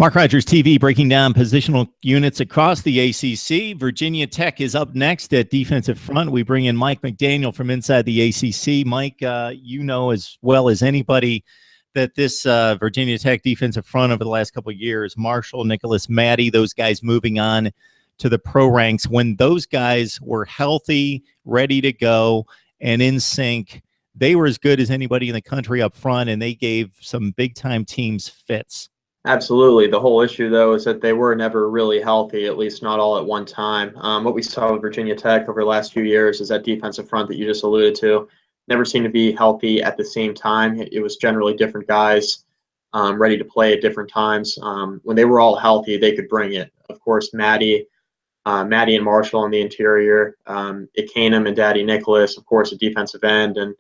Mark Rogers TV breaking down positional units across the ACC. Virginia Tech is up next at defensive front. We bring in Mike McDaniel from inside the ACC. Mike, you know as well as anybody that this Virginia Tech defensive front over the last couple of years, Marshall, Nicholas, Maddie, those guys moving on to the pro ranks, when those guys were healthy, ready to go, and in sync, they were as good as anybody in the country up front, and they gave some big-time teams fits. Absolutely. The whole issue, though, is that they were never really healthy, at least not all at one time. What we saw with Virginia Tech over the last few years is that defensive front that you just alluded to never seemed to be healthy at the same time. It was generally different guys ready to play at different times. When they were all healthy, they could bring it. Of course, Maddie and Marshall on the interior, Ekanum and Daddy Nicholas, of course, a defensive end, and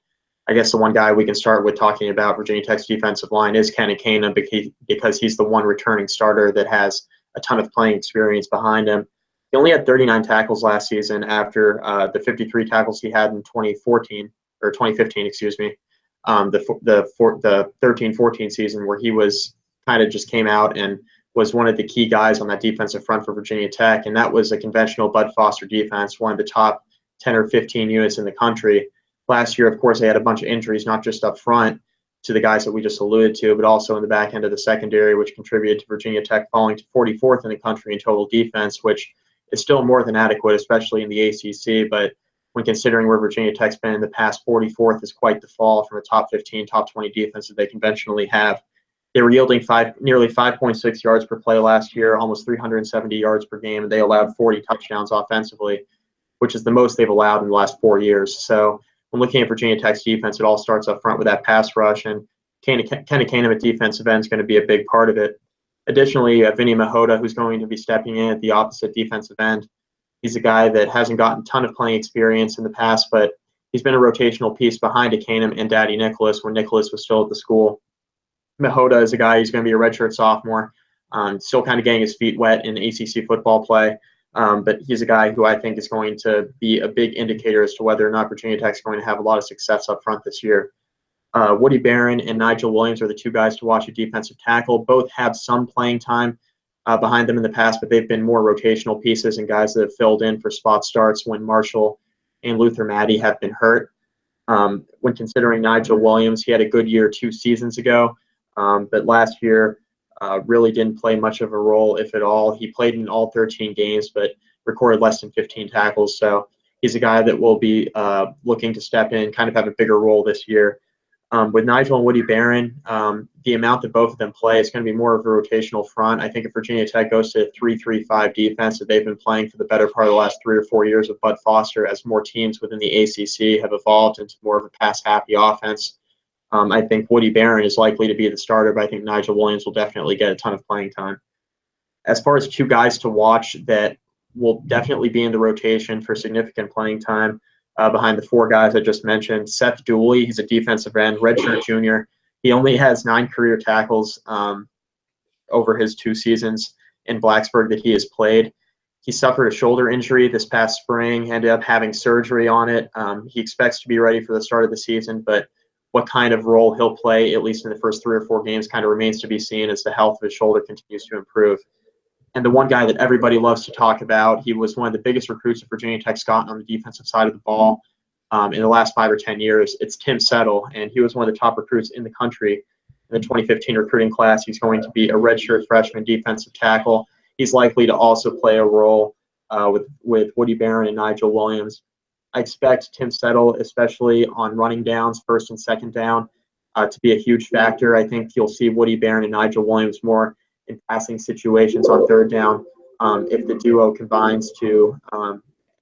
I guess the one guy we can start with talking about Virginia Tech's defensive line is Ken Ekanum, because he's the one returning starter that has a ton of playing experience behind him. He only had 39 tackles last season after the 53 tackles he had in 2015, excuse me, the 13-14 season, where he was kind of just came out and was one of the key guys on that defensive front for Virginia Tech, and that was a conventional Bud Foster defense, one of the top 10 or 15 units in the country. Last year, of course, they had a bunch of injuries, not just up front to the guys that we just alluded to, but also in the back end of the secondary, which contributed to Virginia Tech falling to 44th in the country in total defense, which is still more than adequate, especially in the ACC. But when considering where Virginia Tech's been in the past, 44th is quite the fall from a top 15, top 20 defense that they conventionally have. They were yielding nearly 5.6 yards per play last year, almost 370 yards per game, and they allowed 40 touchdowns offensively, which is the most they've allowed in the last 4 years. So when looking at Virginia Tech's defense, it all starts up front with that pass rush, and Ken Ekanum at defensive end is going to be a big part of it. Additionally, Vinny Mahota, who's going to be stepping in at the opposite defensive end. He's a guy that hasn't gotten a ton of playing experience in the past, but he's been a rotational piece behind Ekanum and Daddy Nicholas when Nicholas was still at the school. Mahota is a guy who's going to be a redshirt sophomore, still kind of getting his feet wet in ACC football play. But he's a guy who I think is going to be a big indicator as to whether or not Virginia Tech is going to have a lot of success up front this year. Woody Barron and Nigel Williams are the two guys to watch at defensive tackle. Both have some playing time behind them in the past, but they've been more rotational pieces and guys that have filled in for spot starts when Marshall and Luther Maddie have been hurt. When considering Nigel Williams, he had a good year 2 seasons ago, but last year really didn't play much of a role, if at all. He played in all 13 games, but recorded less than 15 tackles. So he's a guy that will be looking to step in, kind of have a bigger role this year. With Nigel and Woody Barron, the amount that both of them play is going to be more of a rotational front. I think if Virginia Tech goes to a 3-3-5 defense that they've been playing for the better part of the last 3 or 4 years with Bud Foster, as more teams within the ACC have evolved into more of a pass-happy offense, I think Woody Barron is likely to be the starter, but I think Nigel Williams will definitely get a ton of playing time. As far as two guys to watch that will definitely be in the rotation for significant playing time behind the 4 guys I just mentioned, Seth Dooley, he's a defensive end, redshirt junior. He only has 9 career tackles over his 2 seasons in Blacksburg that he has played. He suffered a shoulder injury this past spring, ended up having surgery on it. He expects to be ready for the start of the season, but what kind of role he'll play, at least in the first 3 or 4 games, kind of remains to be seen as the health of his shoulder continues to improve. And the one guy that everybody loves to talk about, he was one of the biggest recruits that Virginia Tech's gotten on the defensive side of the ball in the last 5 or 10 years. It's Tim Settle, and he was one of the top recruits in the country in the 2015 recruiting class. He's going to be a redshirt freshman defensive tackle. He's likely to also play a role with Woody Barron and Nigel Williams. I expect Tim Settle, especially on running downs, 1st and 2nd down, to be a huge factor. I think you'll see Woody Barron and Nigel Williams more in passing situations on 3rd down if the duo combines to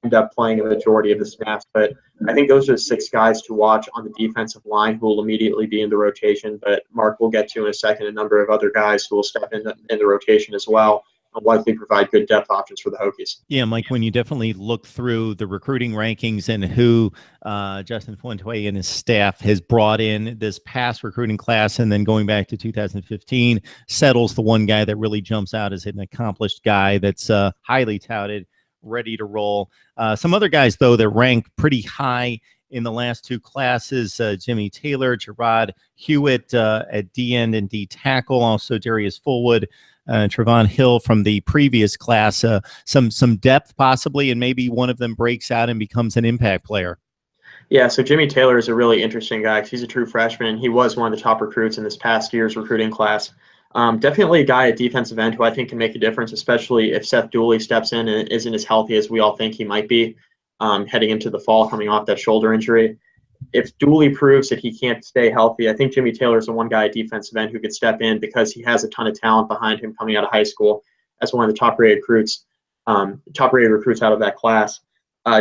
end up playing a majority of the snaps. But I think those are the 6 guys to watch on the defensive line who will immediately be in the rotation. But Mark will get to in a second a number of other guys who will step in the rotation as well. Likely provide good depth options for the Hokies. Yeah, Mike, when you definitely look through the recruiting rankings and who Justin Fuente and his staff has brought in this past recruiting class, and then going back to 2015, Settle's the one guy that really jumps out as an accomplished guy that's highly touted, ready to roll. Some other guys, though, that rank pretty high in the last 2 classes, Jimmy Taylor, Gerard Hewitt at D end and D tackle, also Darius Fullwood, Trevon Hill from the previous class. Some depth possibly, and maybe one of them breaks out and becomes an impact player. Yeah, so Jimmy Taylor is a really interesting guy because he's a true freshman. He was one of the top recruits in this past year's recruiting class. Definitely a guy at defensive end who I think can make a difference, especially if Seth Dooley steps in and isn't as healthy as we all think he might be heading into the fall coming off that shoulder injury. If Dooley proves that he can't stay healthy, I think Jimmy Taylor is the one guy at defensive end who could step in because he has a ton of talent behind him coming out of high school as one of the top-rated recruits out of that class.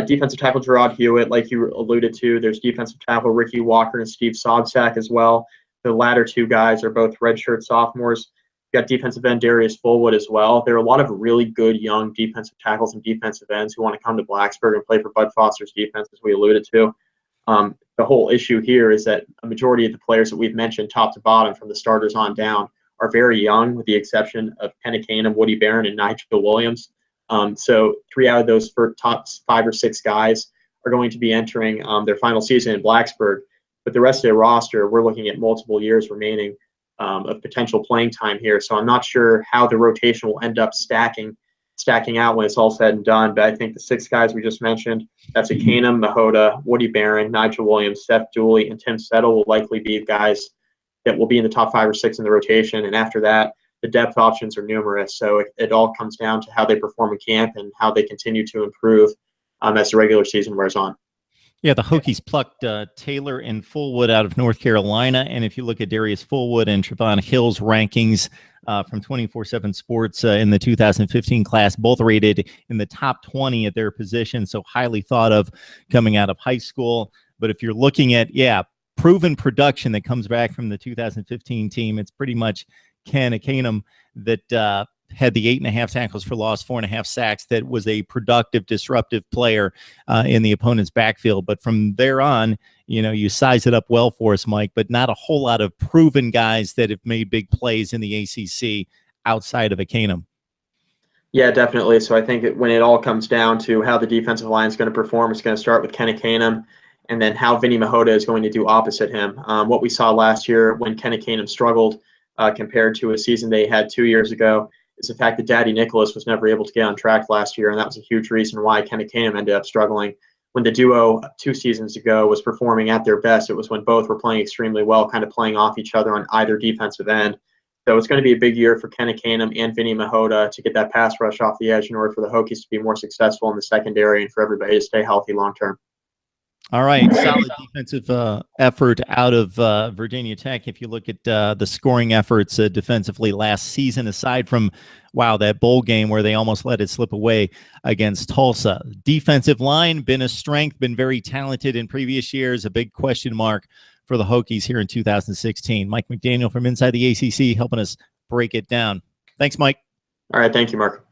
Defensive tackle Gerard Hewitt, like you alluded to. There's defensive tackle Ricky Walker and Steve Sobczak as well. The latter two guys are both redshirt sophomores. You got defensive end Darius Fullwood as well. There are a lot of really good young defensive tackles and defensive ends who want to come to Blacksburg and play for Bud Foster's defense, as we alluded to. The whole issue here is that a majority of the players that we've mentioned, top to bottom, from the starters on down, are very young, with the exception of Ekanum, Woody Barron, and Nigel Williams. So 3 out of those top 5 or 6 guys are going to be entering their final season in Blacksburg. But the rest of their roster, we're looking at multiple years remaining of potential playing time here. So I'm not sure how the rotation will end up stacking out when it's all said and done. But I think the 6 guys we just mentioned, that's Ekanum, Mahota, Woody Barron, Nigel Williams, Seth Dooley, and Tim Settle will likely be guys that will be in the top 5 or 6 in the rotation. And after that, the depth options are numerous. So it all comes down to how they perform in camp and how they continue to improve as the regular season wears on. Yeah, the Hokies plucked Taylor and Fullwood out of North Carolina. And if you look at Darius Fullwood and Trevon Hill's rankings from 24/7 Sports in the 2015 class, both rated in the top 20 at their position, so highly thought of coming out of high school. But if you're looking at, proven production that comes back from the 2015 team, it's pretty much Ken Ekanum that had the 8.5 tackles for loss, 4.5 sacks, that was a productive, disruptive player in the opponent's backfield. But from there on, you size it up well for us, Mike, but not a whole lot of proven guys that have made big plays in the ACC outside of Ekanum. Yeah, definitely. So I think when it all comes down to how the defensive line is going to perform, it's going to start with Ken Ekanum, and then how Vinny Mahota is going to do opposite him. What we saw last year when Ken Ekanum struggled compared to a season they had 2 years ago is the fact that Daddy Nicholas was never able to get on track last year, and that was a huge reason why Ken Ekanum ended up struggling. When the duo 2 seasons ago was performing at their best, it was when both were playing extremely well, kind of playing off each other on either defensive end. So it's going to be a big year for Ken Ekanum and Vinny Mahota to get that pass rush off the edge in order for the Hokies to be more successful in the secondary and for everybody to stay healthy long term. All right, solid defensive effort out of Virginia Tech. If you look at the scoring efforts defensively last season, aside from, that bowl game where they almost let it slip away against Tulsa. Defensive line, been a strength, been very talented in previous years, a big question mark for the Hokies here in 2016. Mike McDaniel from inside the ACC helping us break it down. Thanks, Mike. All right, thank you, Mark.